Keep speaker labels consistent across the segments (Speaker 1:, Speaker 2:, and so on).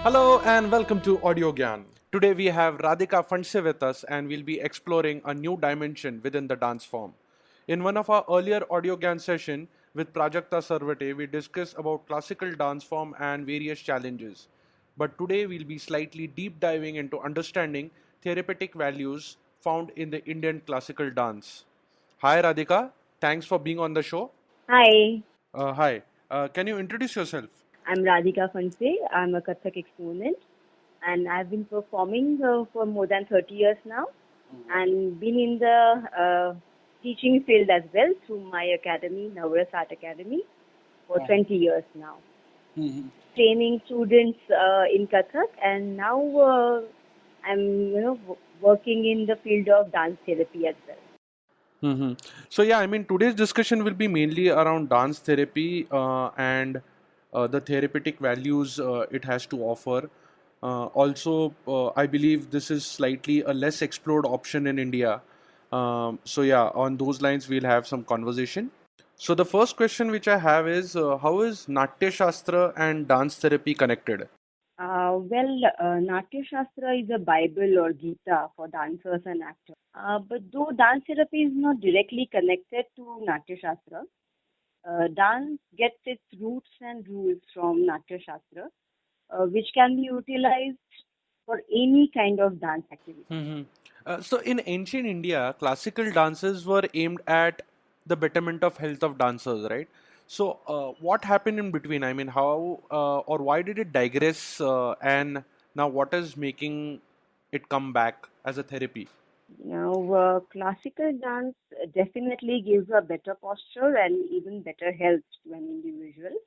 Speaker 1: Hello and welcome to Audio Gyan. Today we have Radhika Phanse with us and we'll be exploring a new dimension within the dance form. In one of our earlier Audio Gyan session with Prajakta Sarvate, we discussed about classical dance form and various challenges. But today we'll be slightly deep diving into understanding therapeutic values found in the Indian classical dance. Hi Radhika, thanks for being on the show.
Speaker 2: Hi,
Speaker 1: Hi, can you introduce yourself?
Speaker 2: I'm Radhika Phanse. I'm a Kathak exponent and I've been performing for more than 30 years now and been in the teaching field as well through my academy, Navras Art Academy, for 20 years now. Training students in Kathak and now I'm working in the field of dance therapy as well.
Speaker 1: Mm-hmm. So yeah, I mean today's discussion will be mainly around dance therapy and the therapeutic values it has to offer. I believe this is slightly a less explored option in India. So yeah, on those lines we'll have some conversation. So the first question which I have is how is Natyashashtra and dance therapy connected?
Speaker 2: Natyashashtra is a Bible or Gita for dancers and actors. But though dance therapy is not directly connected to Natyashastra, dance gets its roots and rules from Natyashastra, which can be utilized for any kind of dance activity.
Speaker 1: Mhm. So in ancient India, classical dances were aimed at the betterment of health of dancers, right? So what happened in between? I mean, how or why did it digress? And now what is making it come back as a therapy?
Speaker 2: Now, classical dance definitely gives a better posture and even better health to an individual.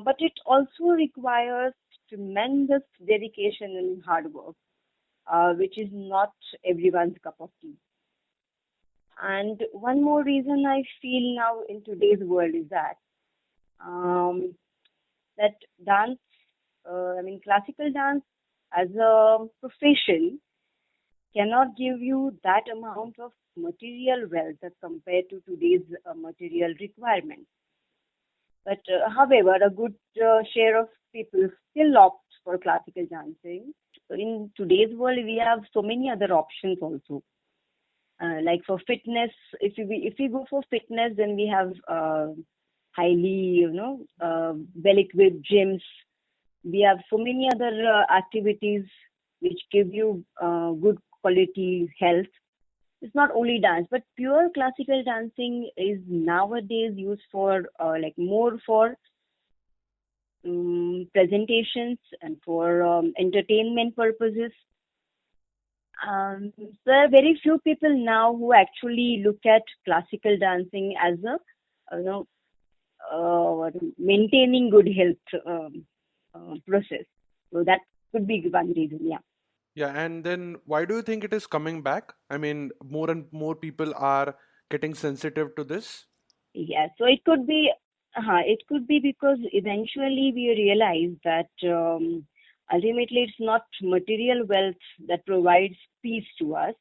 Speaker 2: But it also requires tremendous dedication and hard work, which is not everyone's cup of tea. And one more reason I feel now in today's world is um, that dance, classical dance as a profession cannot give you that amount of material wealth as compared to today's material requirements. But however, a good share of people still opt for classical dancing. So in today's world, we have so many other options also. Like for fitness, if we go for fitness, then we have highly, well-equipped gyms. We have so many other activities which give you good quality health. It's not only dance, but pure classical dancing is nowadays used for like more for presentations and for entertainment purposes. There are very few people now who actually look at classical dancing as a maintaining good health process. So that could be one reason. Yeah.
Speaker 1: Yeah, and then why do you think it is coming back? I mean, more and more people are getting sensitive to this.
Speaker 2: Yeah, so it could be because eventually we realize that ultimately it's not material wealth that provides peace to us,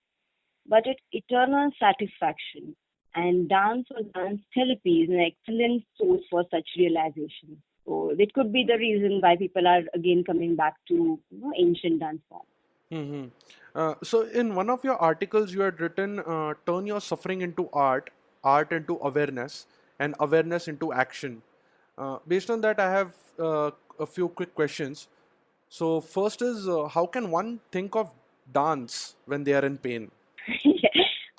Speaker 2: but it's eternal satisfaction. And dance or dance therapy is an excellent source for such realization. So it could be the reason why people are again coming back to ancient dance form.
Speaker 1: Mm-hmm. So, in one of your articles, you had written, turn your suffering into art, art into awareness, and awareness into action. Based on that, I have a few quick questions. So, first is, how can one think of dance when they are in pain?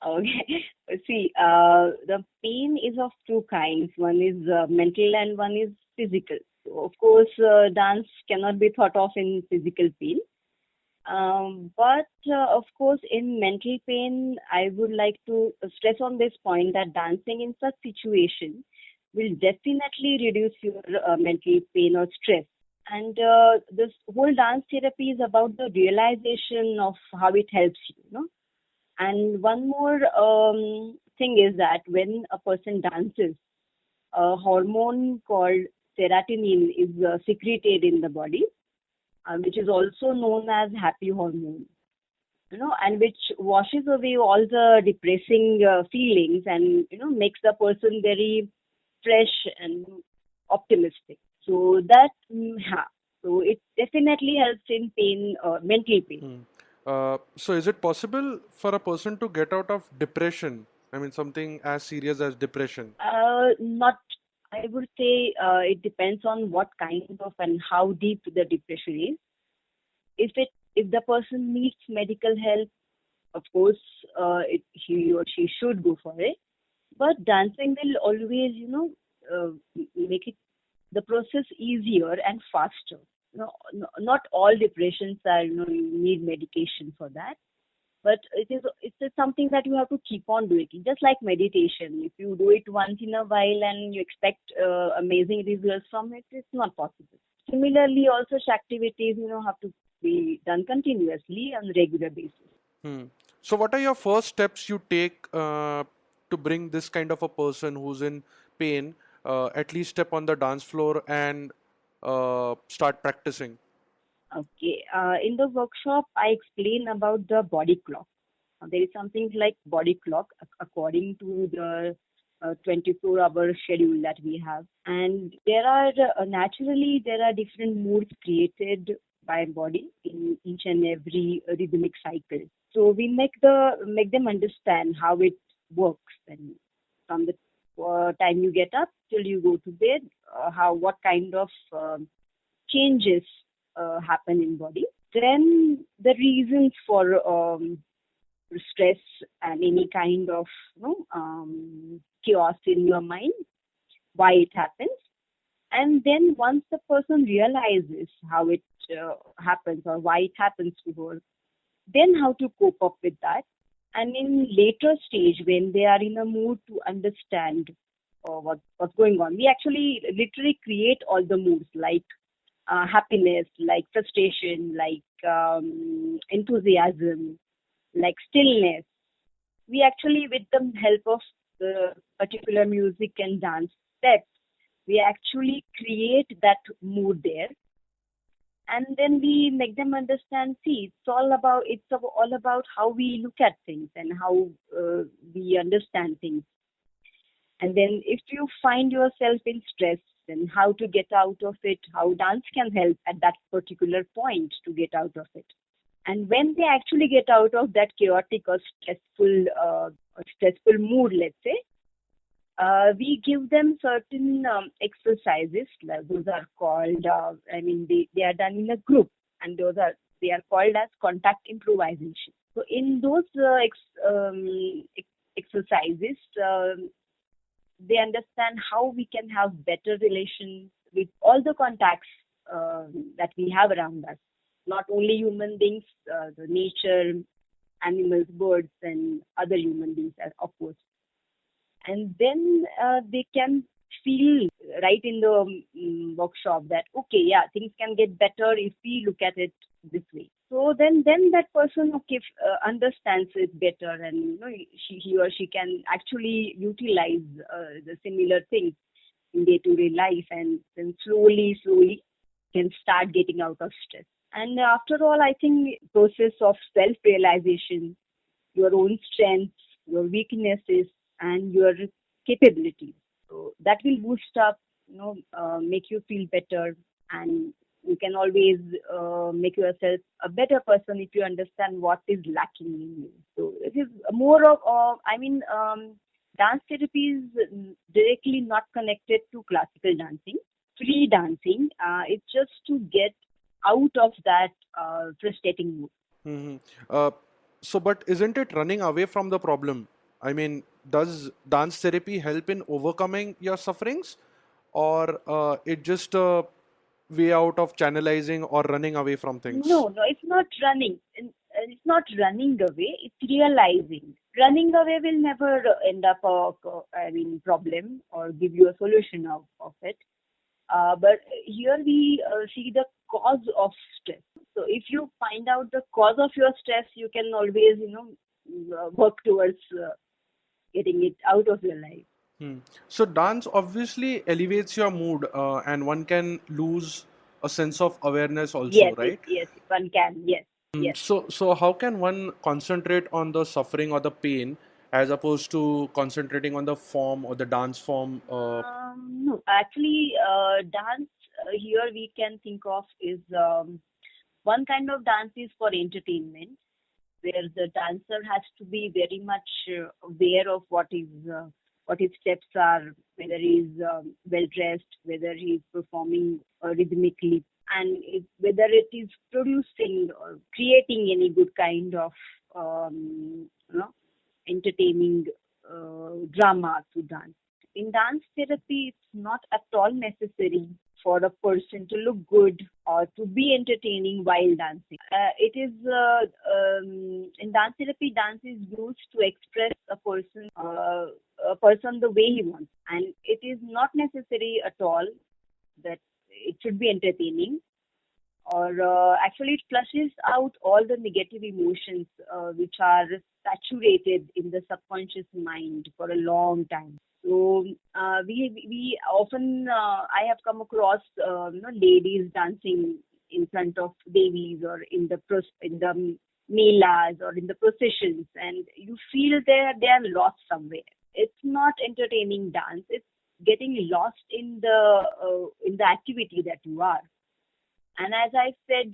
Speaker 2: Okay. See, the pain is of two kinds. One is mental and one is physical. So, of course, dance cannot be thought of in physical pain. But of course, in mental pain, I would like to stress on this point that dancing in such situation will definitely reduce your mental pain or stress. And this whole dance therapy is about the realization of how it helps you. And one more thing is that when a person dances, a hormone called serotonin is secreted in the body, which is also known as happy hormone, and which washes away all the depressing feelings and makes the person very fresh and optimistic. So that, So it definitely helps in pain, mental pain.
Speaker 1: So is it possible for a person to get out of depression? I mean, something as serious as depression.
Speaker 2: Not, I would say it depends on what kind of and how deep the depression is. If the person needs medical help, of course, he or she should go for it. But dancing will always, make it the process easier and faster. Not all depressions are, you need medication for that, but it's something that you have to keep on doing. Just like meditation, if you do it once in a while and you expect amazing results from it, it's not possible. Similarly, also activities, have to be done continuously on a regular basis.
Speaker 1: Hmm. So what are your first steps you take to bring this kind of a person who's in pain at least step on the dance floor and start practicing?
Speaker 2: Okay. In the workshop, I explain about the body clock. There is something like body clock according to the 24-hour schedule that we have, and there are naturally there are different moods created by body in each and every rhythmic cycle. So we make them understand how it works, and from the time you get up till you go to bed, how what kind of changes happen in body. Then the reasons for stress and any kind of chaos in your mind, why it happens. And then once the person realizes how it happens or why it happens to her, then how to cope up with that. And in later stage, when they are in a mood to understand what's going on, we actually literally create all the moods like happiness, like frustration, like enthusiasm, like stillness. We actually, with the help of the particular music and dance steps, we actually create that mood there, and then we make them understand. See, it's all about how we look at things and how we understand things. And then if you find yourself in stress, then how to get out of it, how dance can help at that particular point to get out of it. And when they actually get out of that chaotic or stressful mood, let's say, we give them certain exercises. Like those are called, they are done in a group, and they are called as contact improvisation. So in those exercises, they understand how we can have better relations with all the contacts that we have around us, not only human beings, the nature, animals, birds, and other human beings, of course. And then they can feel right in the workshop that okay, yeah, things can get better if we look at it this way. So then that person, okay, understands it better, and he or she can actually utilize the similar things in day-to-day life, and then slowly can start getting out of stress. And after all, I think process of self-realization, your own strengths, your weaknesses, and your capabilities. So that will boost up, make you feel better, and you can always make yourself a better person if you understand what is lacking in you. So it is more of, dance therapy is directly not connected to classical dancing. Free dancing, it's just to get out of that frustrating mood.
Speaker 1: Hmm. Uh, so, but isn't it running away from the problem? I mean, does dance therapy help in overcoming your sufferings, or it just a way out of channelizing or running away from things?
Speaker 2: No, it's not running. It's not running away. It's realizing. Running away will never end up problem or give you a solution of it. But here we see the cause of stress. So if you find out the cause of your stress, you can always, work towards getting it out of your life.
Speaker 1: Hmm. So, dance obviously elevates your mood, and one can lose a sense of awareness also, right?
Speaker 2: Yes, one can. Yes,
Speaker 1: Mm,
Speaker 2: yes.
Speaker 1: so how can one concentrate on the suffering or the pain as opposed to concentrating on the form or the dance form?
Speaker 2: No, actually, dance. here we can think of is one kind of dance is for entertainment, where the dancer has to be very much aware of what his steps are, whether he's well dressed, whether he's performing rhythmically, and whether it is producing or creating any good kind of entertaining drama to dance. In dance therapy, it's not at all necessary for a person to look good or to be entertaining while dancing. It is in dance therapy, dance is used to express a person the way he wants, and it is not necessary at all that it should be entertaining, or actually it flushes out all the negative emotions which are saturated in the subconscious mind for a long time. So we often I have come across ladies dancing in front of devis or in the melas or in the processions, and you feel they are lost somewhere. It's not entertaining dance. It's getting lost in the activity that you are. And as I said,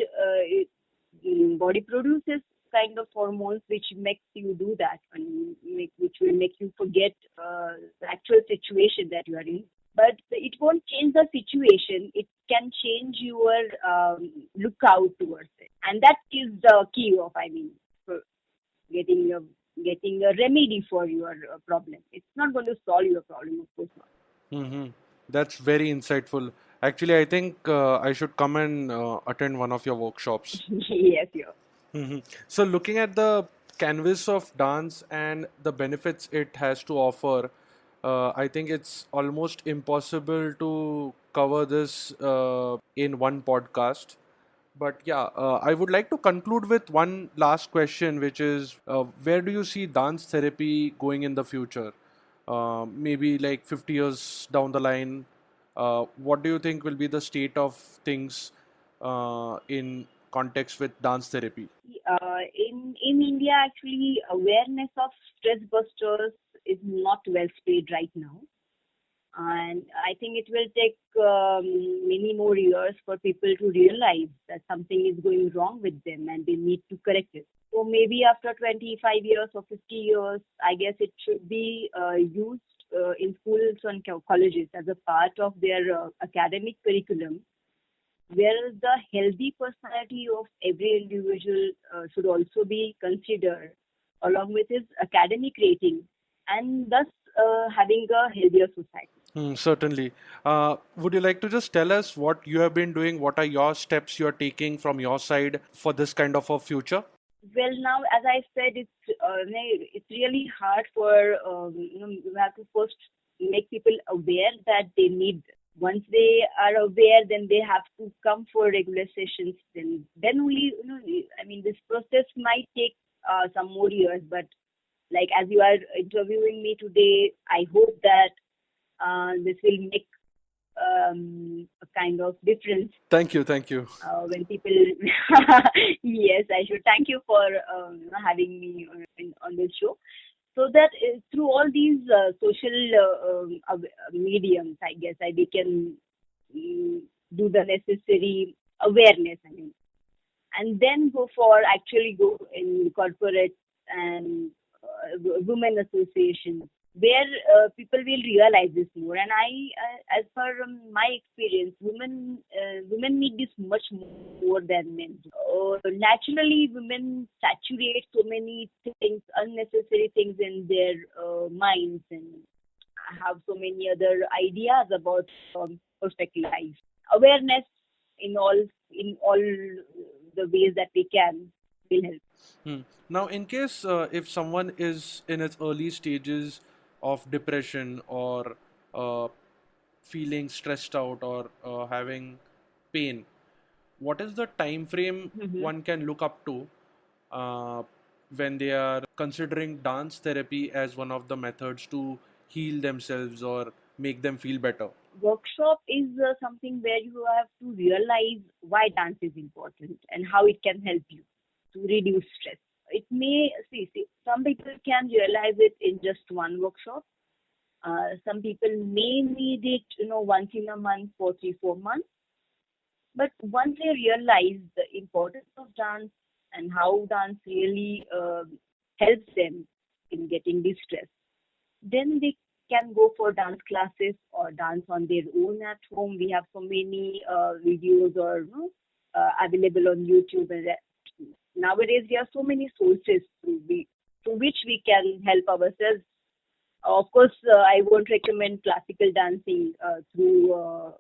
Speaker 2: body produces kind of hormones which makes you do that, and which will make you forget the actual situation that you are in. But it won't change the situation. It can change your lookout towards it, and that is the key of, for getting a remedy for your problem. It's not going to solve your problem, of course not.
Speaker 1: Hmm. That's very insightful. Actually, I think I should come and attend one of your workshops.
Speaker 2: Yes, yeah.
Speaker 1: So, looking at the canvas of dance and the benefits it has to offer, I think it's almost impossible to cover this in one podcast. But yeah, I would like to conclude with one last question, which is where do you see dance therapy going in the future? Maybe like 50 years down the line. What do you think will be the state of things in context with dance therapy?
Speaker 2: In India, actually, awareness of stress busters is not well spread right now, and I think it will take many more years for people to realize that something is going wrong with them and they need to correct it. So maybe after 25 years or 50 years, I guess it should be used in schools and colleges as a part of their academic curriculum, where the healthy personality of every individual should also be considered along with his academic rating, and thus having a healthier society.
Speaker 1: Certainly. Would you like to just tell us what you have been doing? What are your steps you are taking from your side for this kind of a future?
Speaker 2: Well, now, as I said, it's really hard for you have to first make people aware that they need. Once they are aware, then they have to come for regular sessions. Then we, this process might take some more years. But like as you are interviewing me today, I hope that this will make a kind of difference
Speaker 1: Thank you. Thank you.
Speaker 2: when people. Yes, I should thank you for having me on this show. So that through all these social mediums, I guess we can do the necessary awareness. And then go in corporate and women associations where people will realize this more. And as per my experience, women need this much more than men. Naturally, women saturate so many things, unnecessary things in their minds, and have so many other ideas about perfect life. Awareness in all the ways that we can will help.
Speaker 1: Hmm. Now, in case if someone is in its early stages of depression or uh, feeling stressed out or having pain, what is the time frame
Speaker 2: Mhm.
Speaker 1: one can look up to uh, when they are considering dance therapy as one of the methods to heal themselves or make them feel better?
Speaker 2: Workshop is something where you have to realize why dance is important and how it can help you to reduce stress. It may see some people can realize it in just one workshop. Some people may need it, once in a month for 3-4 months. But once they realize the importance of dance and how dance really helps them in getting distress, then they can go for dance classes or dance on their own at home. We have so many videos or available on YouTube. And nowadays, there are so many sources through which we can help ourselves. Of course, I won't recommend classical dancing through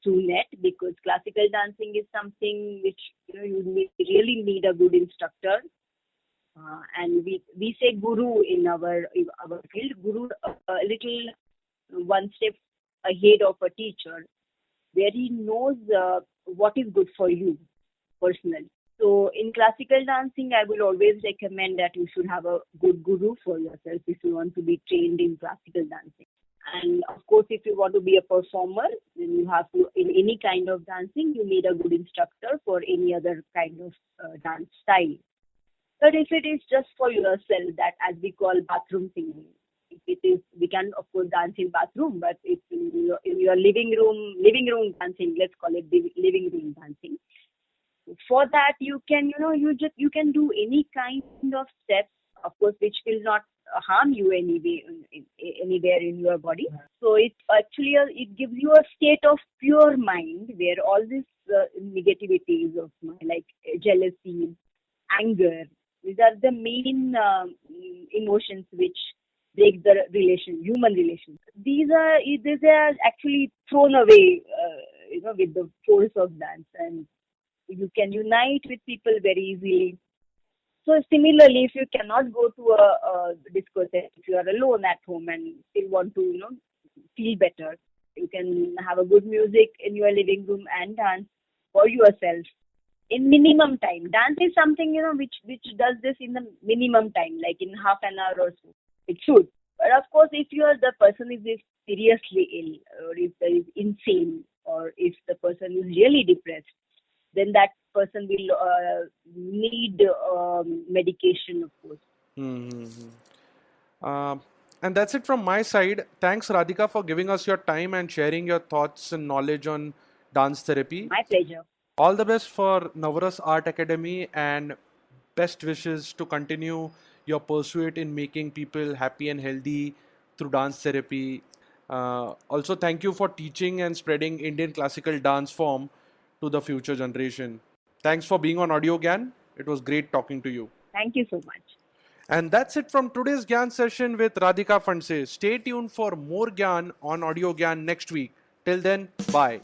Speaker 2: net, because classical dancing is something which really need a good instructor. And we say guru in our field. Guru, a little one step ahead of a teacher, where he knows what is good for you personally. So in classical dancing, I will always recommend that you should have a good guru for yourself if you want to be trained in classical dancing. And of course, if you want to be a performer, then you have to, in any kind of dancing, you need a good instructor for any other kind of dance style. But if it is just for yourself, that as we call bathroom singing, if it is, we can of course dance in bathroom, but if in your living room dancing, let's call it the living room dancing. For that, you can, you can do any kind of steps, of course, which will not harm you anywhere in your body. So it actually it gives you a state of pure mind where all these negativities of like jealousy, anger, these are the main emotions which break the human relations. These are actually thrown away, with the force of dance, and you can unite with people very easily. So similarly, if you cannot go to a discotheque, if you are alone at home and still want to, feel better, you can have a good music in your living room and dance for yourself in minimum time. Dance is something, which does this in the minimum time, like in half an hour or so. It should. But of course, if the person is seriously ill, or if there is insane, or if the person is really depressed, then that person will need medication, of course.
Speaker 1: Mm-hmm. Um, and that's it from my side. Thanks, Radhika, for giving us your time and sharing your thoughts and knowledge on dance therapy.
Speaker 2: My pleasure.
Speaker 1: All the best for Navaras Art Academy, and best wishes to continue your pursuit in making people happy and healthy through dance therapy. Also, thank you for teaching and spreading Indian classical dance form to the future generation. Thanks for being on Audio Gyan. It was great talking to you.
Speaker 2: Thank you so much.
Speaker 1: And that's it from today's Gyan session with Radhika Phanse. Stay tuned for more Gyan on Audio Gyan next week. Till then, bye.